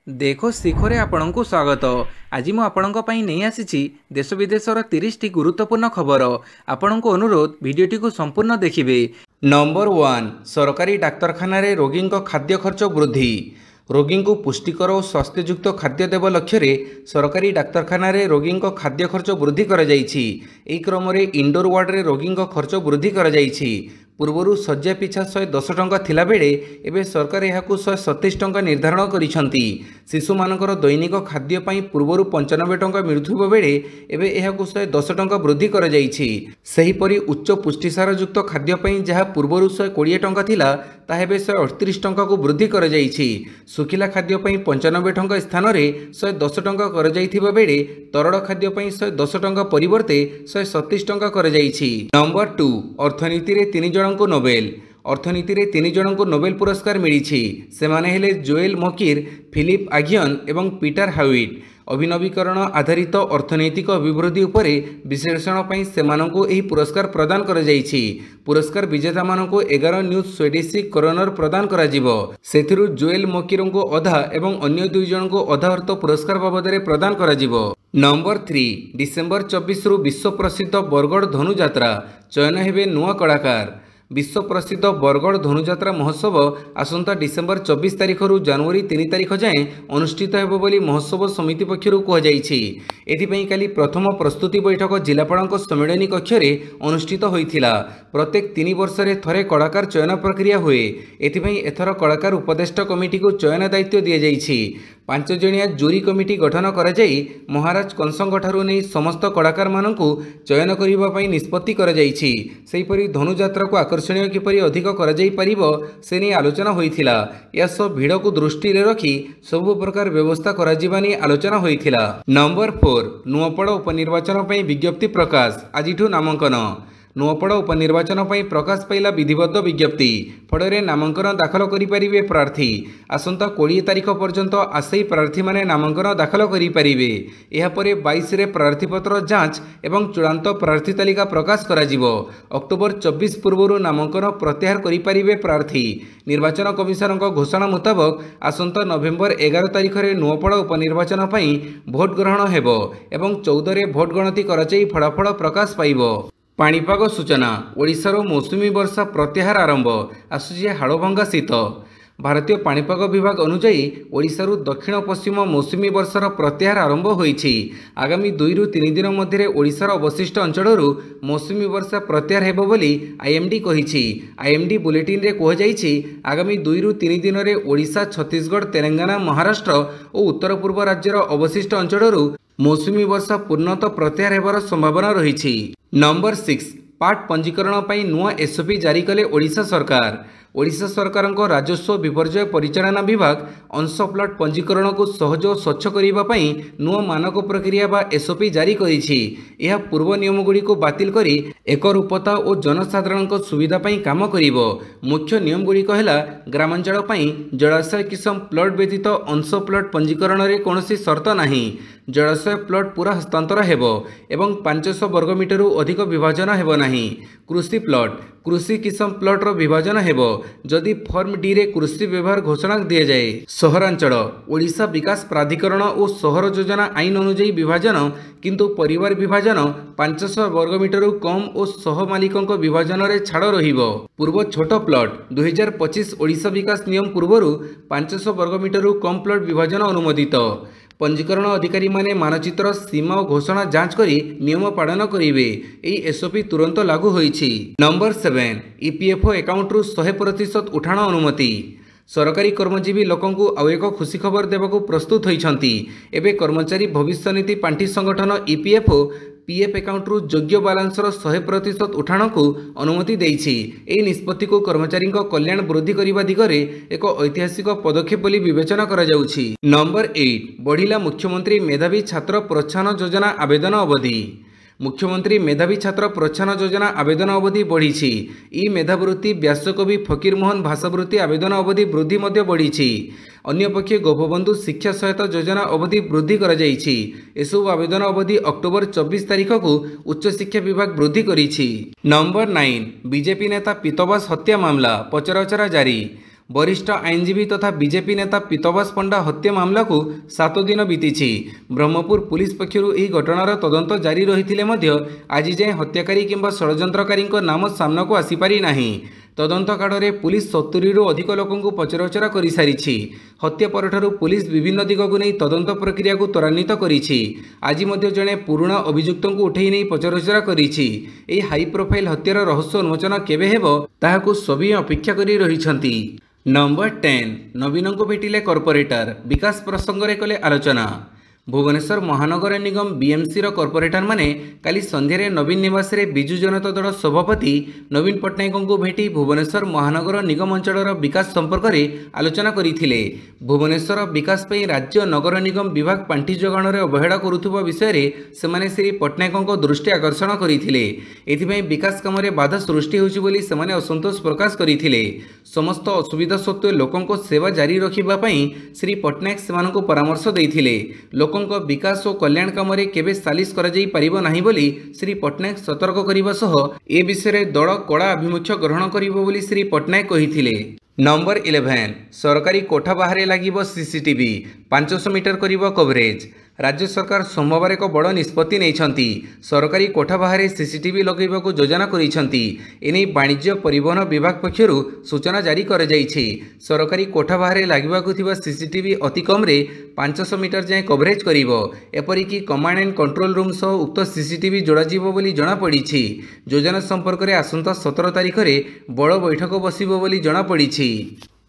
देखो शिखरे आपणଙ୍କୁ स्वागत। आज मु आपणଙ୍କ ପାଇଁ ନେଇ ଆସିଛି देश विदेशर 30ଟି गुरुत्वपूर्ण खबर। आपणଙ୍କୁ अनुरोध भिडियोटी को संपूर्ण देखिए। नंबर 1 सरकारी डाक्तरखाना रे रोगी खाद्य खर्च वृद्धि। रोगी को पुष्टिकर और स्वास्थ्ययुक्त खाद्य देव लक्ष्य सरकारी डाक्तरखाना रे रोगी खाद्य खर्च वृद्धि कर जाइछि। एही क्रम रे इंडोर वार्ड रे रोगी खर्च वृद्धि कर जाइछि। पूर्वर शज्या पिछा 110 टंका थिला बेले एबे सरकार यह 137 टंका निर्धारण करिसंती। शिशु मानकर दैनिक खाद्य पई पूर्वर 95 टंका मिलुथुबो बेले एबे यह 110 टंका वृद्धि कर जाइछि। सही परि उच्च पुष्टिसार युक्त खाद्य पई जहा पूर्वर 120 टंका थिला ताहे बे 138 टंका को वृद्धि कर जाइछि। सुखिला खाद्य पई 95 टंका स्थान रे 110 टंका कर जाइथिबा बेले तरड़ खाद्य पई 110 टंका परिवर्ते 137 टंका कर जाइछि। नंबर 2 अर्थनीति रे 3 जन को नोबेल। अर्थनीति रे 3 जन को नोबेल पुरस्कार मिली। सेमाने हेले जोएल मकिर, फिलिप आगियन एवं पीटर हाविट। अभिनवीकरण आधारित अर्थनैतिक अभिवृद्धि उपरे विश्लेषण पई सेमानंको एही पुरस्कार प्रदान कर जाइछि। पुरस्कार विजेता मानंको 11 न्यूज स्वेडिश करोनर प्रदान करा जिवो। सेथिरु जोएल मकिरंको अधा एवं अन्य 2 जन को अधा अर्थ पुरस्कार बाबदरे प्रदान करा जिवो। नंबर 3 डिसेंबर 24 रु विश्व प्रसिद्ध बरगढ़ धनुयात्रा चयन हेबे नुआ कलाकार। विश्व प्रसिद्ध बरगढ़ धनुयात्रा महोत्सव आसंता डिसेंबर 24 तारिख रु जनवरी 3 तारिख जाए अनुष्ठित हेबो बोली महोत्सव समिति पक्षरु कह जाइछि। एथिपई काली प्रथम प्रस्तुति बैठक जिलापालक सम्मेलनी कक्ष रे अनुष्ठित होइथिला। प्रत्येक 3 वर्ष रे थरे कलाकार चयन प्रक्रिया हुए। एथिपई एथर कलाकार उपदेष्टा कमिटी को चयन दायित्व दिया जाइछि। 5 जणिया जूरी कमिटी गठन करा जाई महाराज कंसंग ठारू नै समस्त कलाकार माननकु चयन करिबा पई निष्पत्ति करा जाइछि। सेहि परि धनुयात्रा को आकर्षणीय किपरि अधिक करा जाई परिबो से नै आलोचना होइथिला। यासो भीड़ को दृष्टि रे रखी सब प्रकार व्यवस्था करा जिबानी आलोचना होइथिला। नंबर 4 नुआपड़ा उपनिर्वाचन पई विज्ञप्ति प्रकाश। आजिठु नामांकन। नुआपड़ा उपनिर्वाचन पई प्रकाश पाइला विधिबद्ध विज्ञप्ति। फଳରେ नामांकन दाखल करि परिबे प्रार्थी। आसंता 20 तारिख पर्यंत आसई प्रार्थी माने नामांकन दाखल करि परिबे। एहा परे 22 रे प्रार्थीपत्र जांच एवं चूड़ांत प्रार्थी तालिका प्रकाश करा जिवो। अक्टोबर 24 पूर्वरु नामांकन प्रत्याहार करि परिबे प्रार्थी। निर्वाचन कमिशनक घोषणा मुताबक आसंता नवेम्बर 11 तारिख रे नुआपड़ा उपनिर्वाचन पई भोट ग्रहण हेबो एवं 14 रे भोट गणति कराई फलाफल प्रकाश पाइबो। पाणीपाग सूचना। ओडिशार मौसुमी वर्षा प्रत्याहार आरंभ। आसुची हाड़भंगा शीत। भारतीय पाणीपाग विभाग अनुसार ओडिशार दक्षिण पश्चिम मौसुमी वर्षार प्रत्याहार आरंभ होईछि। आगामी 2 रु 3 दिन मध्य ओडिशार अवशिष्ट अंचलरू मौसुमी वर्षा प्रत्याहार हेबो बोली आईएमडी कहिछि। आईएमडी बुलेटिन रे कह जाइछि आगामी 2 रु 3 दिन रे ओडिशा, छत्तीसगढ़, तेलंगाना, महाराष्ट्र और उत्तर पूर्व राज्यर अवशिष्ट अंचलरू मौसुमी वर्षा पूर्णतः प्रत्याहार हेबार संभावना रही। नंबर 6 पाट पंजीकरण पई नुआ एसओपी जारी कले ओडिशा सरकार। ओडिशा सरकार राजस्व विपर्यय परिचालना विभाग अंश प्लॉट पंजीकरण को सहज और स्वच्छ करने पई नुआ मानक प्रक्रिया बा एसओपी जारी करिछि। यह पूर्व नियम गुड़ी को बातिल करी एक रूपता और जनसाधारण सुविधा पई काम करिवो। मुख्य नियम गुड़ी कहला ग्रामांचल पई जलाशय किसम प्लॉट व्यतीत अंश प्लॉट पंजीकरण रे कोनोसी शर्त नाही। जलाशय प्लॉट पूरा हस्तांतर हेबो एवं 500 वर्ग मीटर अधिक विभाजन हेबो नाही। कृषि प्लॉट कृषि किसम प्लॉट रो विभाजन हेबो जदि फॉर्म डी रे कृषि व्यवहार घोषणा दिया जाए। सहरांचल ओडिशा विकास प्राधिकरण और शहर योजना आईन अनुଯାयी विभाजन किंतु परिवार विभाजन 500 वर्ग मीटर कम और सह मालिकों विभाजन रे छाड़ रहिबो। पूर्व छोट प्लॉट 2025 ओडिशा विकास नियम पूर्व 500 वर्ग मीटर कम प्लॉट विभाजन अनुमोदित। पंजीकरण अधिकारी माने मानचित्र सीमा और घोषणा जांच करी नियम पालन करिवे। एई एसओपी तुरंत लागू होईछि। नंबर 7 ईपीएफओ अकाउंट रु 100% उठाण अनुमति। सरकारी कर्मजीवी लोकं को आउ एक खुशी खबर देवाक प्रस्तुत होइछंती। एबे कर्मचारी भविष्य निधि पांठी संगठन ईपीएफओ पीएफ अकाउंट रु योग्य बालांसर 100% उठाण को अनुमति देइछि। एही निष्पत्ति को कर्मचारी कल्याण वृद्धि करने दिगरे एक ऐतिहासिक पदक्षेप बोली विवेचना करा जाउछि। नंबर 8 बढ़िला मुख्यमंत्री मेधावी छात्र प्रोत्साहन योजना आवेदन अवधि। मुख्यमंत्री मेधावी छात्र प्रोत्साहन योजना आवेदन अवधि बढ़ी। ई मेधावृत्ति व्यासकवि फकीर मोहन भाषावृत्ति आवेदन अवधि वृद्धि मध्य बढ़ी। अन्यपक्षे गोपबंधु शिक्षा सहायता योजना अवधि वृद्धि कर एसबू आवेदन अवधि अक्टोबर 24 तारिख को उच्च शिक्षा विभाग वृद्धि करिछि। नंबर 9 बीजेपी नेता पीतबास हत्या मामला पचराउचरा जारी। वरिष्ठ आईनजीवी तथा बीजेपी नेता पीतवास पंडा हत्या मामला को 7 दिन बीती। ब्रह्मपुर पुलिस पक्षर यह घटनार तदंत जारी रही आज जाए हत्याकारी किंबा षड्यंत्रकारी नाम सामना को आसीपारी नहीं। तदंत काଳରେ पुलिस 70 रु अधिक लोक पचराउचरा कर सारी। हत्या परठारु पुलिस विभिन्न दिग को नहीं तदंत प्रक्रिया को त्वरान्वित करिछि। आज जड़े पुराणा अभियुक्त को उठे नहीं पचराउचरा करिछि। एही हाई प्रोफाइल हत्यार रहस्य उन्मोचन केबे हेबो ताहाकु सभी अपेक्षा करी रहिछंती। नंबर 10 नवीन को भेटिले कॉर्पोरेटर विकास प्रसंग रे कले आलोचना। भुवनेश्वर महानगर निगम बीएमसी कॉर्पोरेटर माने काली संध्यारे नवीन निवास रे बिजु जनता दल सभापति नवीन पट्टनायक को भेटी भुवनेश्वर महानगर निगम अंचल विकास संपर्क में आलोचना करथिले। भुवनेश्वर विकास पई राज्य नगर निगम विभाग पांठी जोगाण रे अवहेला करुथुबा विषय रे सेमाने श्री पट्टनायक को दृष्टि आकर्षण करथिले। एथिपई विकास काम रे बाधा सृष्टि होछि बोली सेमाने असंतोष प्रकाश करथिले। समस्त असुविधा सत्वे लोकों को सेवा जारी रखिबा पई श्री पट्टनायक सेमानकु परामर्श दैथिले। लोकों विकास और कल्याण काम केबे सालिश करा जाई परिबो नाही बोली श्री पट्टनायक सतर्क करिबा सह ए विषय दल कड़ा आभिमुख्य ग्रहण करिबो बोली श्री पट्टनायक कहिथिले। नंबर 11 सरकारी कोठा बाहर लागिबो सीसीटीवी 500 मीटर करिबो कवरेज। राज्य सरकार सोमवार एक बड़ निष्पत्ति नहीं। सरकारी कोठा बाहर सीसीटीवी लगेबाक योजना करिसेंती। एने वाणिज्य परिवहन विभाग पक्षर सूचना जारी कर जाइछि। सरकारी कोठा बाहर लागिबाकु थिबा सीसीटीवी अति कम रे 500 मीटर जाए कवरेज करिवो। एपरिकी कमांड एंड कंट्रोल रूम सह उक्त सीसीटीवी जोड़ा जीवो बोली जणा पड़िछि। योजना संपर्क में आसंता 17 तारिख रे बड़ बैठक बसिबो बोली जणा पड़िछि।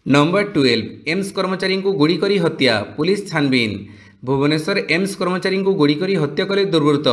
नंबर 12 एम्स कर्मचारी को गुड़ी करी हत्या पुलिस छानबीन। भुवनेश्वर एम्स कर्मचारी को गोड़ी करी हत्या कले दुर्वृत्त।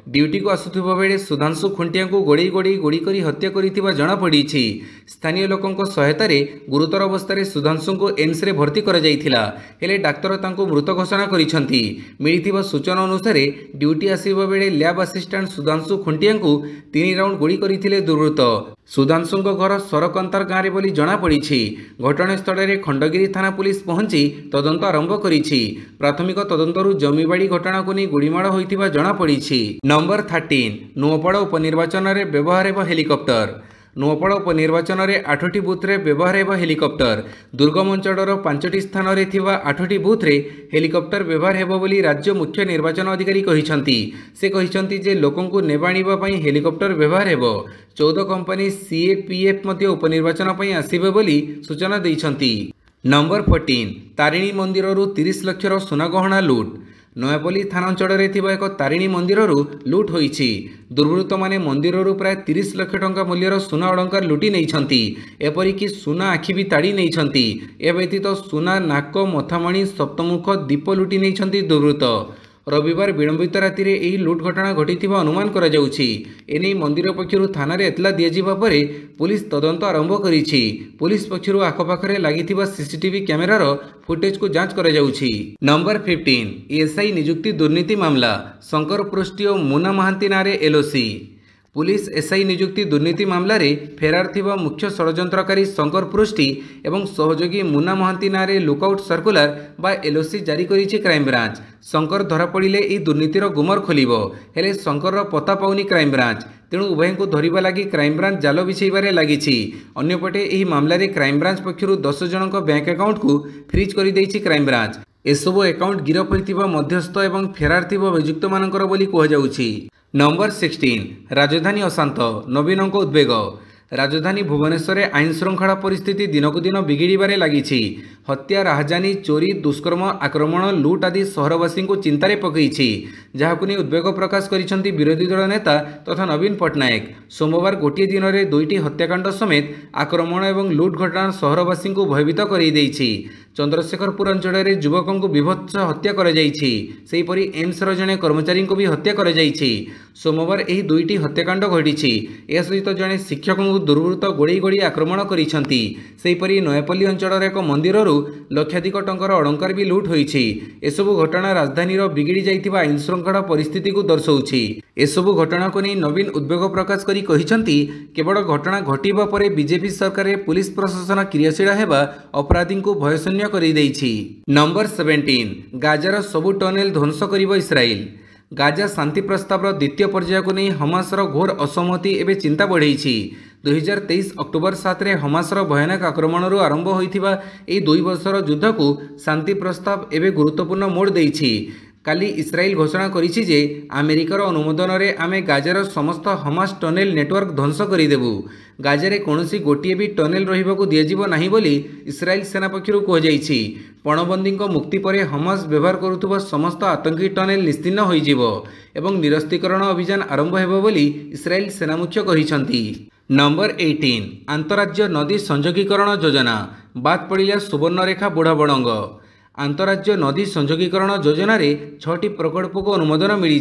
ड्यूटी को आसुथिबा बेले सुधांशु खुंटिया को गोड़ी गोड़ी करी हत्या करिथिबा जणा पड़िछि। स्थानीय लोकों सहायता रे गुरुतर अवस्था सुधांशु को एम्स रे भर्ती करा जाइथिला। हेले डाक्तर तांको मृत घोषणा करिसंती। मिलिथिबा सूचना अनुसार ड्यूटी आसीबा बेले लैब असिस्टेंट सुधांशु खुंटिया को 3 राउंड गोड़ी करिथिले दुर्वृत्त। सुधांशु घर सरकंतार गाँव बोली जणा पड़िछि। घटनास्थल में खंडगिरी थाना पुलिस पहुंची तदंत आरंभ करिछि। प्राथमिक तदंतरु जमीबाड़ी घटना को नहीं गुड़ीमाड़ होइथिबा जणा पड़िछि। नंबर 13 नुआपड़ा उपनिर्वाचन में व्यवहार हेब हेलिकप्टर। नुआपड़ा उपनिर्वाचन में 8टी बूथ रे व्यवहार हेब हेलिकप्टर। दुर्गम अंचल 5टी स्थान रे थिबा 8टी बूथ रे हेलिकप्टर व्यवहार हेब बोली राज्य मुख्य निर्वाचन अधिकारी कहिसंती। से कहिसंती जे लोकों को नेबाणीबा पई हेलिकप्टर व्यवहार हेब। 14 कंपनी सीएपीएफ मध्य उपनिर्वाचन पई आसीबे बोली सूचना दैछंती। नंबर 14 तारिणी मंदिर 30 लाख सुना गहना लूट। नयापल्ली थाना अंचल में एक तारिणी मंदिर लुट होइछि। दुर्वृत्त माने मंदिर प्राय 30 लाख टंका मूल्यर सुना अलंकार लुटी नहीं। एपरिकी सुना आखि भी ताड़ी नहीं। ए व्यतीत सुना नाक मथामणी सप्तमुख दीप लुटी नहीं दुर्वृत्त। रविवार विलंबित राति रे एही लुट घटना घटिथिबा अनुमान करा जाउछि। एने मंदिर पक्षरु थाना रे एतला दियाजिबा परे पुलिस तदंत आरंभ करिछि। पुलिस पक्षरु आखपाखरे लागिथिबा सीसीटीवी कैमेरार फुटेज को जांच करा जाउछि। नंबर 15 एसआई नियुक्ति दुर्नीति मामला शंकर पृष्टि और मुना महांती नारे एलओसी। पुलिस एसआई नियुक्ति दुर्नीति मामला रे फेरार थिबा मुख्य षड्यंत्रकारी शंकर पृष्टि एवं सहयोगी मुना महांती नारे लुकआउट सर्कुलर बा एलओसी जारी करिछि क्राइम ब्रांच। शंकर धरा पड़िले ई दुर्नीतिर गुमर खोलिबो। हेले शंकर पता पाउनी क्राइम ब्रांच। तेणु उभय को धरिबा लागि क्राइम ब्रांच जाल बिछाइबारे लागिछि। अन्यपटे एही मामला रे क्राइम ब्रांच पक्षरु 10 जनक बैंक अकाउंट को फ्रीज करि दैछि क्राइम ब्रांच। एसबु अकाउंट गिरफ होइतिबा मध्यस्थ एवं फेरार थिबा अभियुक्त मानकर बोली कह जाउछि। नंबर 16 राजधानी अशांत नवीन को उद्वेग। राजधानी भुवनेश्वर आईन श्रृंखला परिस्थिति दिनकु दिन बिगिड़बारे लगी। हत्या राहजानी चोरी दुष्कर्म आक्रमण लुट आदि सहरवासी को चिंतार पकई जहां नहीं उद्वेग प्रकाश करिसेंती विरोधी दल नेता तथा नवीन पट्टनायक। सोमवार गोटे दिन में 2टी हत्याकांड समेत आक्रमण और लुट घटना सहरवासी को भयभीत कर चंद्रशेखरपुर अंचल में युवकों को विभत्स हत्या कर एम्स जड़े कर्मचारी को भी हत्या कर। सोमवार यह 2टी हत्याकांड घटी। यह सहित जड़े शिक्षक को दुर्वृत्त गोड़ी गोड़ी आक्रमण करपरि नयापल्ली अंचल एक मंदिर लक्षाधिक टंकार अलंकार भी लुट होइछि। एसबु घटना राजधानी बिगिड़ी जाइथिबा आईन श्रृंखला परिस्थिति को दर्शाउछि। एसबु घटना को नहीं नवीन उद्वेग प्रकाश करी कहिसंती केवल घटना घटिबा परे बीजेपी सरकार पुलिस प्रशासन क्रियाशील हेबा अपराधी को भयशून्य करि दैछि। नंबर 17 गाजार सबु टनेल ध्वंस करिबो इस्राएल। गाजा शांति प्रस्ताव द्वितीय पर्याय को नहीं हमासर घोर असहमति एवं चिंता बढ़ाई 2023 अक्टोबर 7 रे हमासर भयानक आक्रमण आरंभ होइथिबा एई 2 वर्षर युद्ध को शांति प्रस्ताव एवं गुरुत्वपूर्ण मोड़ देइछि। काली इस्राएल घोषणा करिछि जे अमेरिकार अनुमोदन रे आमे गाजार समस्त हमास टनेल नेटवर्क ध्वंस करिदेबु। गाजारे कोनोसी गोटिए भी टनेल रहिबाकु दियाजिबो नाही बोली इस्राएल सेना पक्षरु कहजाइछि। पणबंदीक मुक्ति परे हमास व्यवहार करुथुबा समस्त आतंकी टनेल निस्तीर्ण होइजिबो एवं निरस्तीकरण अभियान आरंभ हेबो बोली इस्राएल सेना मुख्य कहिसंती। नंबर 18 आंतरराज्य नदी संयोगीकरण योजना बाद पड़िला सुवर्णरेखा बुढ़ाबड़ंग। आंतरराज्य नदी संयोगीकरण योजन रे 6टी प्रकल्प को अनुमोदन मिली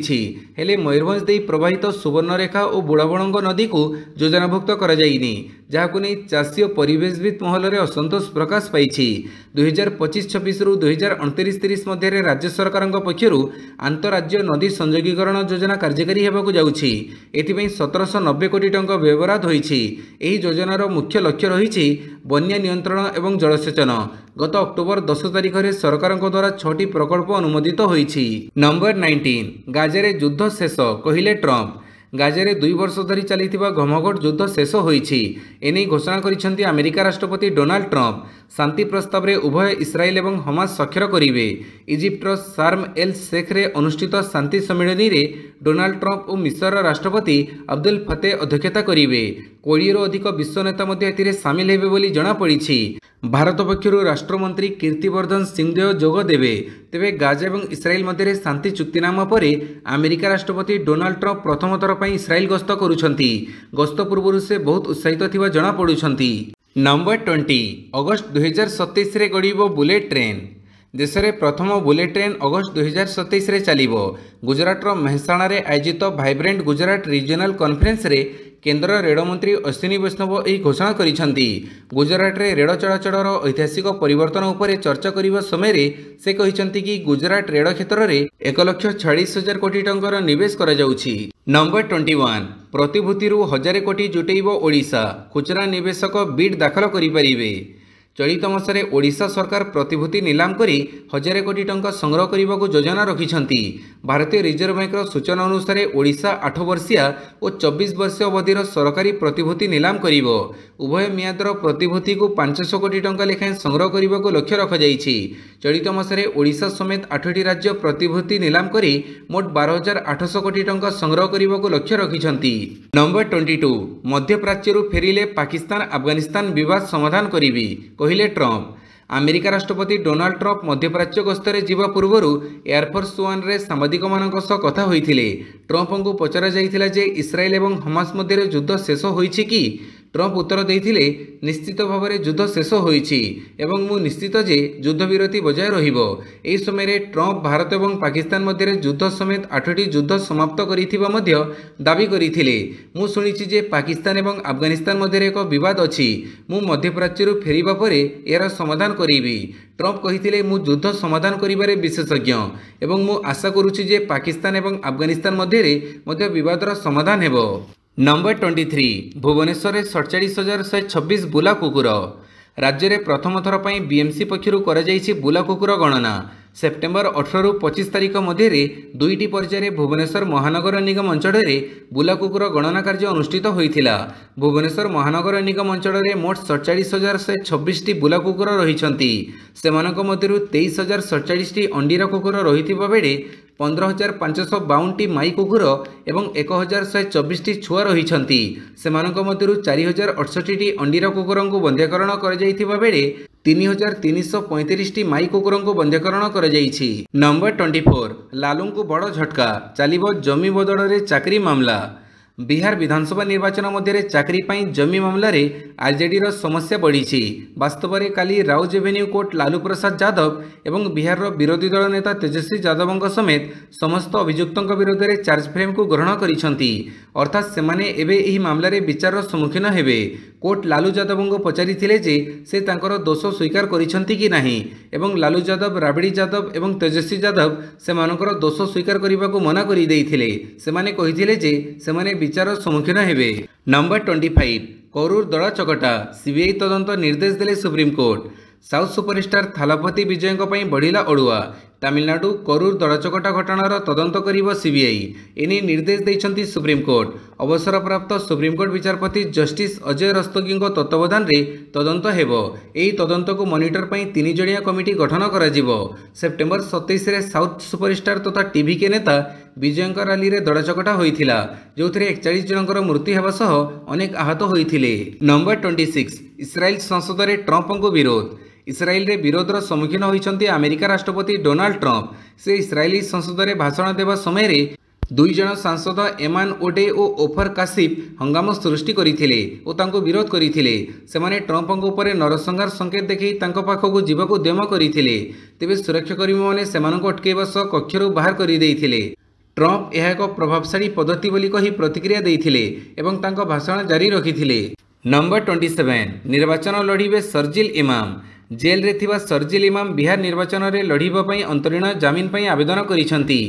हेले मयूरभंज दे प्रवाहित सुवर्णरेखा और बुढ़ाबड़ंग नदी को योजनाभुक्त कर जहां नहीं चाषी और परिवेशविद महल में असंतोष प्रकाश पाई। 2025-26 रु 2029-30 मध्य राज्य सरकार पक्षर आंतरराज्य नदी संयोगीकरण योजना कार्यकारी होगा जाऊँगी। एथिपाई 1790 कोटी टंका व्यवहार होती। योजनार मुख्य लक्ष्य रही बन्या नियंत्रण एवं जलसेचन। गत अक्टोबर 10 तारिख में सरकार द्वारा 6टी प्रकल्प अनुमोदित होईछि। नंबर 19 गाजारे युद्ध शेष कहिले ट्रंप। गाजारे 2 वर्ष धरी चलिथिबा घमघट युद्ध शेष होईछि। एने घोषणा करिसेंती अमेरिका राष्ट्रपति डोनाल्ड ट्रंप। शांति प्रस्ताव रे उभय इस्राएल एवं हमास स्वाक्षर करिवे। इजिप्टर शार्म एल शेख रे अनुष्ठित शांति सम्मेलन रे डोनाल्ड ट्रंप और मिस्र राष्ट्रपति अब्दुल फतेह अध्यक्षता करिवे। 20 रु अधिक विश्व नेता मध्य एथिरे शामिल हेबे बोली जणा पड़िछि। भारत पक्षर राष्ट्रमंत्री कीर्तिवर्धन सिंहदेव जोग देवे। तेबे गाजा और इस्राएल मध्य शांति चुक्तिनामा पर अमेरिका राष्ट्रपति डोनाल्ड ट्रंप प्रथम थर पर इस्राएल गस्त करुछंती। गस्त पूर्व से बहुत उत्साहित थिबा जणा पड़ुछंती। नंबर 20 अगस्त 2027 रे गड़िबो बुलेट ट्रेन। देश में प्रथम बुलेट ट्रेन अगस्त 2027 रे चलिबो। गुजरातर मेहसाणा रे आयोजित वाइब्रेंट गुजरात रीजनल कॉन्फ्रेंस रे केंद्र रेल मंत्री अश्विनी वैष्णव यह घोषणा करिसेंती। गुजरात रे रेल चलाचलर ऐतिहासिक परिवर्तन उपरे चर्चा करने समय से कहिसेंती कि गुजरात रेल क्षेत्र में 1,46,000 कोटी टंकार निवेश करा जाउछि। नंबर 21 प्रतिभूति 1000 कोटी जुटेइबो ओडिशा। खुचरा निवेशक बिड दाखल करि परिबे। चलित मसरे ओडिशा सरकार प्रतिभूति नीलाम करी 1000 कोटी टंका संग्रह करने को योजना रखिछंती। भारतीय रिजर्व बैंक सूचना अनुसार ओडिशा 8 वर्षिया और 24 वर्ष अवधिर सरकारी प्रतिभूति नीलाम करिवो। उभय मियादर प्रतिभूति को 500 कोटी टंका लेखाएं संग्रह करने को लक्ष्य रखाଯାଇଛି। चलित मसरे ओडिशा समेत 8टी राज्य प्रतिभूति नीलाम करी मोट 12,800 कोटी टंका संग्रह करने को लक्ष्य रखिछंती। नंबर 22 मध्यप्राच्यरू फेरिले पाकिस्तान अफगानिस्तान विवाद समाधान करिबी कहिले ट्रंप। अमेरिका राष्ट्रपति डोनाल्ड ट्रंप मध्यप्राच्य गस्तरे जीवा पूर्व एयरफोर्स 1 रे सांबादिक मानक सह कथा होइथिले। ट्रंप को पचरा जाइथिला जे इस्राएल एवं हमास मध्य युद्ध शेष होइछि कि। ट्रंप उत्तर देइथिले निश्चित भाव में युद्ध शेष होइछि एवं मु निश्चित जे युद्ध विरति बजाय रहिबो। एही समय रे ट्रंप भारत एवं पाकिस्तान मध्य युद्ध समेत 8टी युद्ध समाप्त करिथिबा मध्य दाबी करिथिले। मु सुनिछि जे पाकिस्तान एवं अफगानिस्तान मध्य एक विवाद अछि। मु मध्यप्राच्यरू फेरिबा परे एरा समाधान करिबी। ट्रंप कहिथिले मु युद्ध समाधान करिबारे विशेषज्ञ एवं मु आशा करूछि जे पाकिस्तान एवं अफगानिस्तान मध्य विवादर समाधान हेबो। नंबर 23 भुवनेश्वर 47,126 बुला कुकुर। राज्य में प्रथम थर पर बीएमसी पक्षर बुला कुकुर गणना। सेप्टेम्बर 18 रु 25 तारिख मध्य 2टी पर्यायर भुवनेश्वर महानगर निगम अंचल में बुला कुकुर गणना कार्य अनुष्ठित होता। भुवनेश्वर महानगर निगम अंचल में मोट 47,126 बुला कुकुर रही। से 23,047 अंडीरा कुकुर रही बेले 15,552 माई कुकुर एवं 1,124 छुआ रही। से 4,068 अंडीरा कुकुर को बंध्याकरण कर बेले 3,335 माई कुकुर को बंध्याकरण कर। नंबर 24 लालू को बड़ झटका चलिबो जमी बदल में चाकरी मामला। बिहार विधानसभा निर्वाचन मध्य चाकरी पाई जमी मामला रे आरजेडी समस्या बढ़ी। वास्तव में काली राउज एवेन्यू कोर्ट लालू प्रसाद यादव एवं बिहार विरोधी दल नेता तेजस्वी यादव समेत समस्त अभियुक्तों विरोध में चार्ज फ्रेम को ग्रहण करिसेंती। अर्थात सेमाने एबे एही मामला रे विचार सम्मुखीन हेबे। कोर्ट लालू यादव को पचारि जे से तांकर दोष स्वीकार करिसेंती कि नाही एवं लालू यादव राबड़ी यादव एवं तेजस्वी यादव से मानकर दोष स्वीकार करने को मना करि देइथिले। सेमाने कहिथिले जे सेमाने विचार सम्मुखीन हेबे। नंबर 25 करूर दड़ा चकटा सीबीआई तदंत निर्देश देले supreme court. South superstar Thalapathy Vijay बढ़िला अड़ुआ तमिलनाडु करूर दड़चकटा घटनार तदंत करिब सीबीआई एने निर्देश देइछंती सुप्रीमकोर्ट। अवसरप्राप्त सुप्रीमकोर्ट विचारपति जस्टिस अजय रस्तोगी तत्वावधान रे तदंत हेबो। एही तदंत को मॉनिटर पई 3 जणिया कमिटी गठन कराजिबो। सेप्टेम्बर 27 रे साउथ सुपरस्टार तथा टीवी के नेता विजय रैली रे दड़चकटा होइथिला जोथिरे 41 जनकर मृत्यु हेबा सह अनेक आहत होइथिले। नंबर 26 इस्राएल संसद रे ट्रंप को विरोध। इस्राएल रे विरोधर सम्मुखीन होइछंती अमेरिका राष्ट्रपति डोनाल्ड ट्रंप। से इस्राएली संसद रे भाषण देवा समय रे 2 जण सांसद एमान ओडे और ओफर कासिफ हंगामा सृष्टि करथिले और तांको विरोध करथिले। सेमाने ट्रंप ऊपर नरसंहार संकेत देखि तांको पाखकु जीवकु देम करथिले। तेबे सुरक्षाकर्मी माने सेमानकु अटकेबा सह कक्षरु बाहर करि देइथिले। ट्रंप यह एक प्रभावशाली पद्धति बोली कही प्रतिक्रिया देइथिले एवं तांको भाषण जारी रखिथिले। नंबर 27 निर्वाचन लड़िबे शर्जिल इमाम। जेल रे थिबा शर्जिल इमाम बिहार निर्वाचन रे लड़िबा पई अंतरीण जामिन पई आवेदन करिसंती।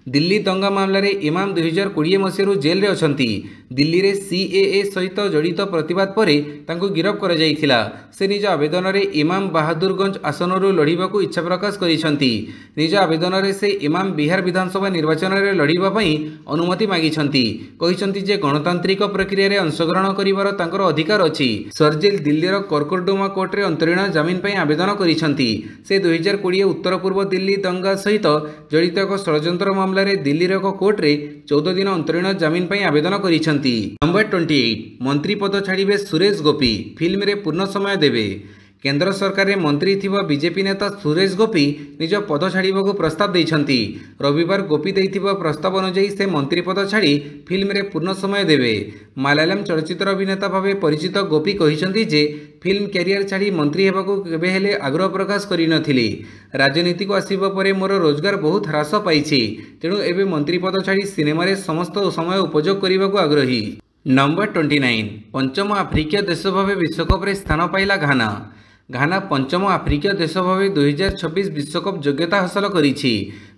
दिल्ली दंगा मामला रे इमाम 2020 मसीह जेल रे अछंती। दिल्ली रे सीएए सहित जड़ित प्रतिवाद परे तांको गिरफ करा जाइथिला। से निज आवेदन रे इमाम बहादुरगंज आसन रो लड़िबा को इच्छा प्रकाश करिसंती। निज आवेदन रे से इमाम बिहार विधानसभा निर्वाचन रे लड़िबा पई अनुमति मागिसंती। कहिसंती जे गणतांत्रिक प्रक्रिया रे अंशग्रहण करिवार तांकर अधिकार अछि। शर्जिल दिल्ली रो करकोरडुमा कोर्ट रे अंतरीण जामिन पई आवेदन करिसंती। से 2020 उत्तर पूर्व दिल्ली दंगा सहित जड़ित एक षड्यंत्र मामला रे दिल्ली रो कोर्ट रे 14 दिन अंतरीण जामिन पई आवेदन करिसंती। नंबर 28 मंत्री पद छाड़िबे सुरेश गोपी। फिल्म रे पूर्ण समय देबे। केंद्र सरकार रे मंत्री थिबा बीजेपी नेता सुरेश गोपी निज पद छाड़िबाकू प्रस्ताव देइछंती। रविवार गोपी देइथिबा प्रस्ताव अनुसार से मंत्री पद छाड़ी फिल्म रे पूर्ण समय देबे। मलयालम चलचित्र अभिनेता भावे परिचित गोपी कहिसंती जे फिल्म कैरियर छाड़ी मंत्री हेबाकू केबे हेले आग्रह प्रकाश करि नथिली। राजनीति को आसीबा परे मोर रोजगार बहुत ह्रास पाइछि, तेणु एबे मंत्री पद छाड़ी सिनेमा रे समस्त समय उपयोग करिबाकू आग्रही। नंबर 29 पंचम आफ्रिकीय देश भावे विश्वकप रे स्थान पाइला घाना। घाना पंचम आफ्रिकीय देश भाव 2026 विश्वकप योग्यता हासिल करिछि।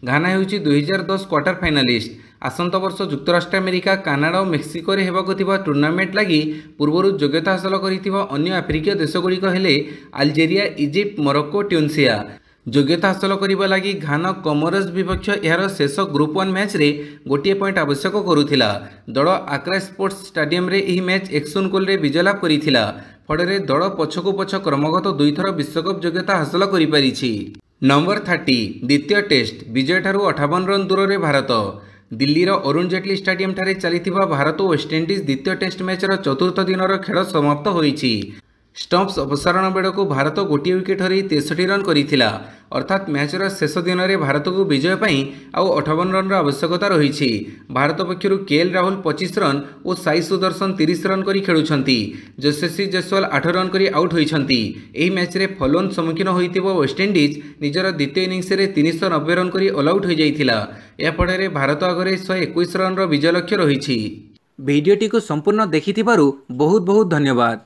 घाना हेउछि 2010 क्वार्टर फाइनालिस्ट। आसंत वर्ष युक्तराष्ट्र अमेरिका कानाडा और मेक्सिको रे हेबाकु थिबा टूर्नामेंट लागि पूर्वरु योग्यता हासिल करिथिबा अन्य आफ्रिकीय देश गुड़िक हेले अल्जेरिया, इजिप्ट, मोरक्को, ट्यूनिसिया। योग्यता हासिल करने लगी घाना कमोरोस विपक्ष यार शेष ग्रुप 1 मैच रे गोटे पॉइंट आवश्यक करुथिला। दल आक्रा स्पोर्ट्स स्टेडियम रे यह मैच 1-0 गोल रे विजय लाभ करिथिला। फଳରେ दल पछकु पछ क्रमगत 2 थर विश्वकप योग्यता हासिल करिपारिछि। नंबर 30 द्वितीय टेस्ट विजय ठारू 58 रन दूर रे भारत। दिल्ली रो अरुण जेटली स्टेडियम ठारे चलिथिबा भारत और वेस्टइंडीज द्वितीय टेस्ट मैच रो चतुर्थ दिनर खेल समाप्त होईछि। स्टम्प्स अपसारण बेड़क भारत गोटे विकेट हर 63 रन करिथिला। अर्थात मैचर शेष दिन में भारत को विजय पाई आउ 58 रन आवश्यकता रही। भारत पक्षर केएल राहुल 25 रन और साई सुदर्शन 30 रन करी खेलुछंती। यशस्वी जयसवाल 8 रन करी आउट होइछंती। एही मैच रे फलोन सम्मुखीन होइतिबो वेस्टइंडीज निजर द्वितीय इनिंग्स रे 390 रन करी ऑल आउट हो जाइथिला। या फଳରେ भारत आगरे 121 रन रो विजय लक्ष्य रही। भिडियोटी को संपूर्ण देखिथिबारु बहुत बहुत धन्यवाद।